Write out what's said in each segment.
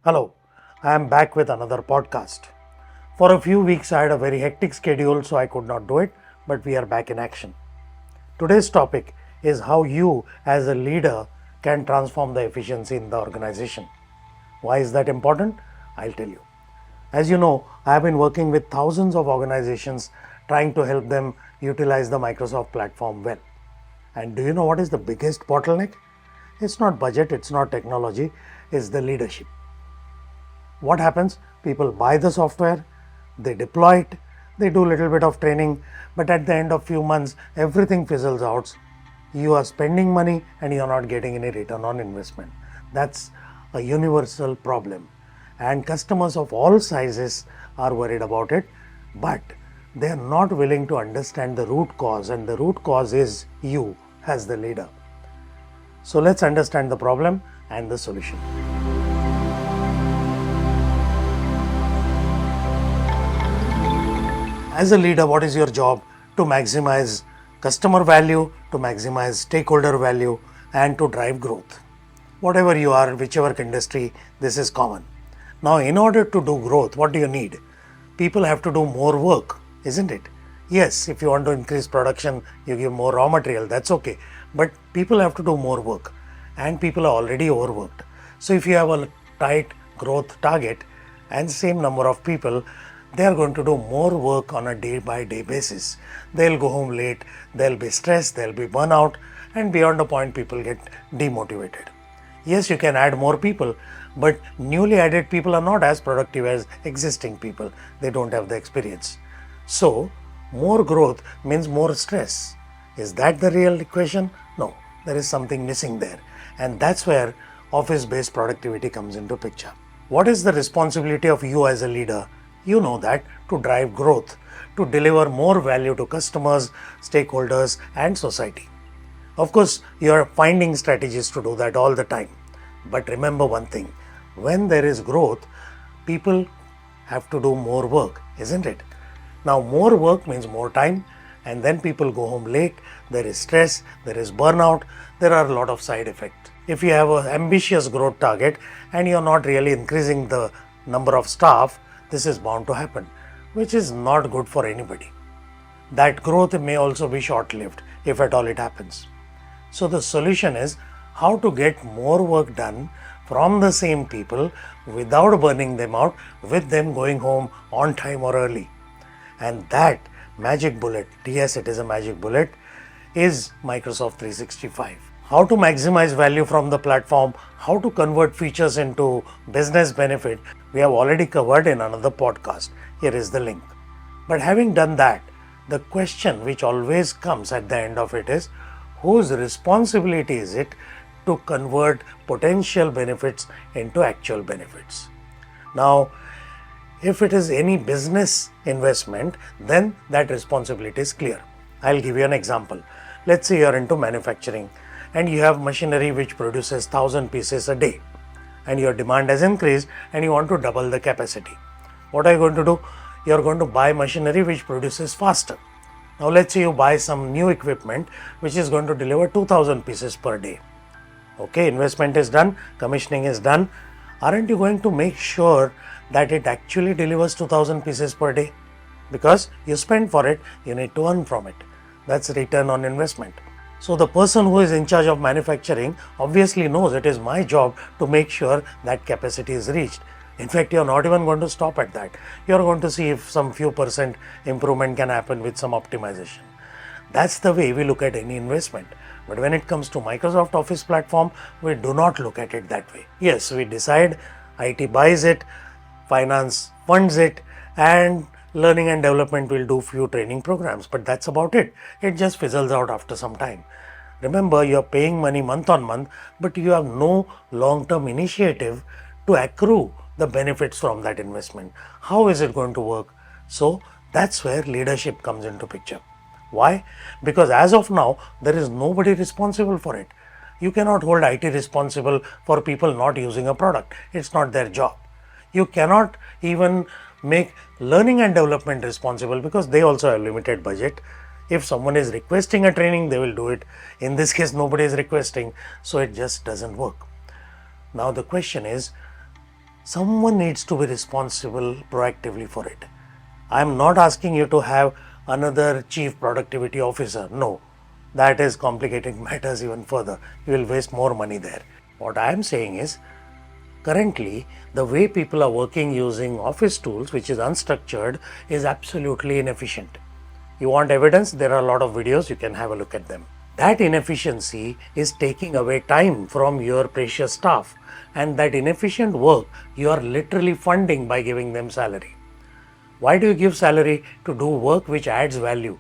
Hello, I am back with another podcast. For a few weeks, I had a very hectic schedule, so I could not do it, but we are back in action. Today's topic is how you, as a leader, can transform the efficiency in the organization. Why is that important? I'll tell you. As you know, I have been working with thousands of organizations trying to help them utilize the Microsoft platform well. And do you know what is the biggest bottleneck? It's not budget, it's not technology, it's the leadership. What happens? People buy the software, they deploy it, they do a little bit of training, but at the end of few months, everything fizzles out. You are spending money and you are not getting any return on investment. That's a universal problem. And customers of all sizes are worried about it, but they are not willing to understand the root cause, and the root cause is you as the leader. So let's understand the problem and the solution. As a leader, what is your job? To maximize customer value, to maximize stakeholder value, and to drive growth. Whatever you are, whichever industry, this is common. Now, in order to do growth, what do you need? People have to do more work, isn't it? Yes, if you want to increase production, you give more raw material, that's okay. But people have to do more work, and people are already overworked. So, if you have a tight growth target and same number of people, they are going to do more work on a day-by-day basis. They'll go home late, they'll be stressed, they'll be burnout, and beyond a point, people get demotivated. Yes, you can add more people, but newly added people are not as productive as existing people. They don't have the experience. So, more growth means more stress. Is that the real equation? No, there is something missing there. And that's where office-based productivity comes into picture. What is the responsibility of you as a leader? You know that to drive growth, to deliver more value to customers, stakeholders, and society. Of course, you are finding strategies to do that all the time. But remember one thing, when there is growth, people have to do more work, isn't it? Now, more work means more time, and then people go home late, there is stress, there is burnout, there are a lot of side effects. If you have an ambitious growth target and you are not really increasing the number of staff, this is bound to happen, which is not good for anybody. That growth may also be short-lived, if at all it happens. So the solution is how to get more work done from the same people without burning them out, with them going home on time or early. And that magic bullet, yes, it is a magic bullet, is Microsoft 365. How to maximize value from the platform, how to convert features into business benefit, we have already covered in another podcast. Here is the link. But having done that, the question which always comes at the end of it is, whose responsibility is it to convert potential benefits into actual benefits? Now, if it is any business investment, then that responsibility is clear. I'll give you an example. Let's say you're into manufacturing and you have machinery which produces 1,000 pieces a day, and your demand has increased and you want to double the capacity. What are you going to do? You're going to buy machinery which produces faster. Now let's say you buy some new equipment which is going to deliver 2,000 pieces per day. Okay, investment is done, commissioning is done. Aren't you going to make sure that it actually delivers 2,000 pieces per day? Because you spend for it, you need to earn from it. That's return on investment. So the person who is in charge of manufacturing obviously knows it is my job to make sure that capacity is reached. In fact, you're not even going to stop at that. You're going to see if some few percent improvement can happen with some optimization. That's the way we look at any investment. But when it comes to Microsoft Office platform, we do not look at it that way. Yes, we decide, IT buys it, finance funds it, and learning and development will do few training programs, but that's about it. It just fizzles out after some time. Remember, you're paying money month on month, but you have no long-term initiative to accrue the benefits from that investment. How is it going to work? So that's where leadership comes into picture. Why? Because as of now, there is nobody responsible for it. You cannot hold IT responsible for people not using a product. It's not their job. You cannot even make learning and development responsible because they also have limited budget. If someone is requesting a training, they will do it. In this case, nobody is requesting, so it just doesn't work. Now the question is, Someone needs to be responsible proactively for it. I am not asking you to have another chief productivity officer. No, that is complicating matters even further. You will waste more money there. What I am saying is, currently, the way people are working using office tools, which is unstructured, is absolutely inefficient. You want evidence? There are a lot of videos, you can have a look at them. That inefficiency is taking away time from your precious staff, and that inefficient work you are literally funding by giving them salary. Why do you give salary to do work which adds value?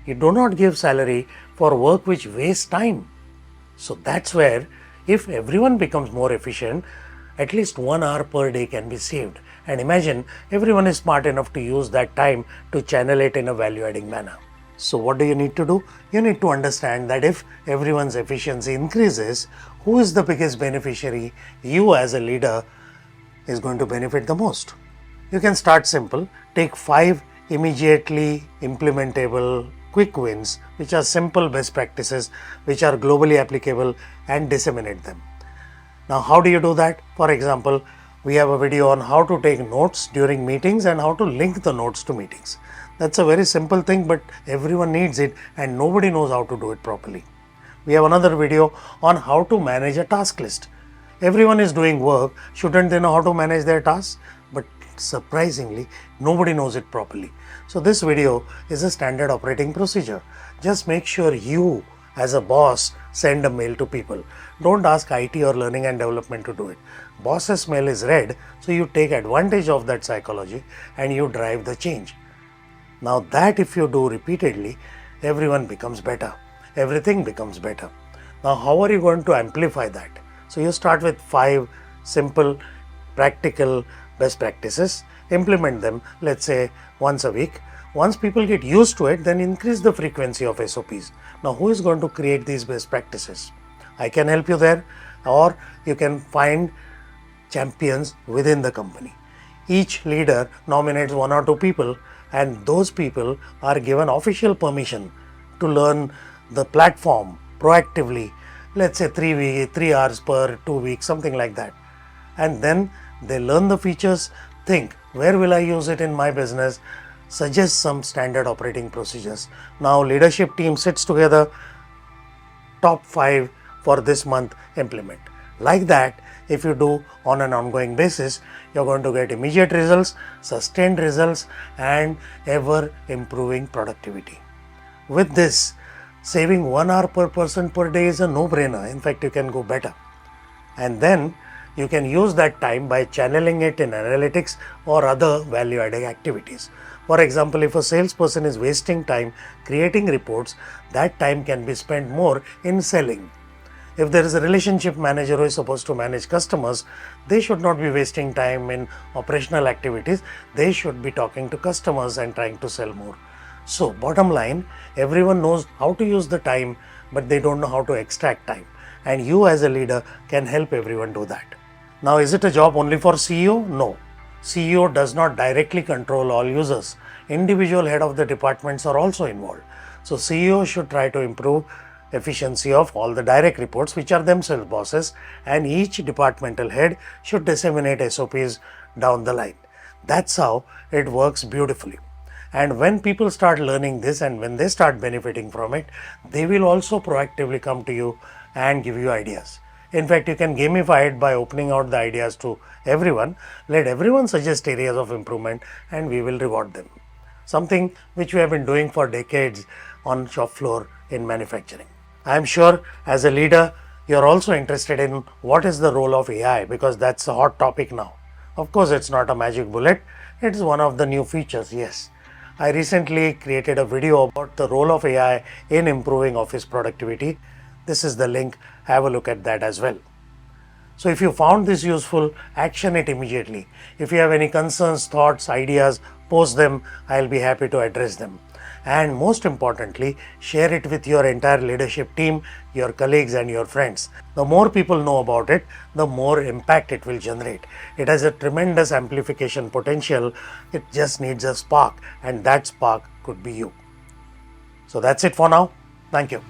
You do not give salary for work which wastes time. So that's where, if everyone becomes more efficient, at least 1 hour per day can be saved. And imagine everyone is smart enough to use that time to channel it in a value adding manner. So what do you need to do? You need to understand that if everyone's efficiency increases, who is the biggest beneficiary? You as a leader is going to benefit the most. You can start simple. Take 5 immediately implementable quick wins, which are simple best practices, which are globally applicable, and disseminate them. Now, how do you do that? For example, we have a video on how to take notes during meetings and how to link the notes to meetings. That's a very simple thing, but everyone needs it and nobody knows how to do it properly. We have another video on how to manage a task list. Everyone is doing work, shouldn't they know how to manage their tasks? But surprisingly, nobody knows it properly. So this video is a standard operating procedure. Just make sure you, as a boss, send a mail to people. Don't ask IT or learning and development to do it. Boss's mail is read, so you take advantage of that psychology and you drive the change. Now that if you do repeatedly, everyone becomes better. Everything becomes better. Now how are you going to amplify that? So you start with 5 simple, practical best practices, implement them, let's say once a week. Once people get used to it, then increase the frequency of SOPs. Now, who is going to create these best practices? I can help you there, or you can find champions within the company. Each leader nominates 1 or 2 people, and those people are given official permission to learn the platform proactively, let's say 3 hours per 2 weeks, something like that. And then they learn the features, think, where will I use it in my business? Suggest some standard operating procedures. Now leadership team sits together, top 5 for this month, implement. Like that, if you do on an ongoing basis, you're going to get immediate results, sustained results, and ever improving productivity. With this, saving 1 hour per person per day is a no-brainer. In fact, you can go better. And then you can use that time by channeling it in analytics or other value-adding activities. For example, if a salesperson is wasting time creating reports, that time can be spent more in selling. If there is a relationship manager who is supposed to manage customers, they should not be wasting time in operational activities. They should be talking to customers and trying to sell more. So bottom line, everyone knows how to use the time, but they don't know how to extract time. And you as a leader can help everyone do that. Now, is it a job only for CEO? No. CEO does not directly control all users. Individual head of the departments are also involved. So CEO should try to improve efficiency of all the direct reports, which are themselves bosses, and each departmental head should disseminate SOPs down the line. That's how it works beautifully. And when people start learning this and when they start benefiting from it, they will also proactively come to you and give you ideas. In fact, you can gamify it by opening out the ideas to everyone. Let everyone suggest areas of improvement and we will reward them. Something which we have been doing for decades on shop floor in manufacturing. I am sure as a leader, you are also interested in what is the role of AI, because that's a hot topic now. Of course, it's not a magic bullet. It's one of the new features, yes. I recently created a video about the role of AI in improving office productivity. This is the link. Have a look at that as well. So if you found this useful, action it immediately. If you have any concerns, thoughts, ideas, post them. I'll be happy to address them. And most importantly, share it with your entire leadership team, your colleagues and your friends. The more people know about it, the more impact it will generate. It has a tremendous amplification potential. It just needs a spark, and that spark could be you. So that's it for now. Thank you.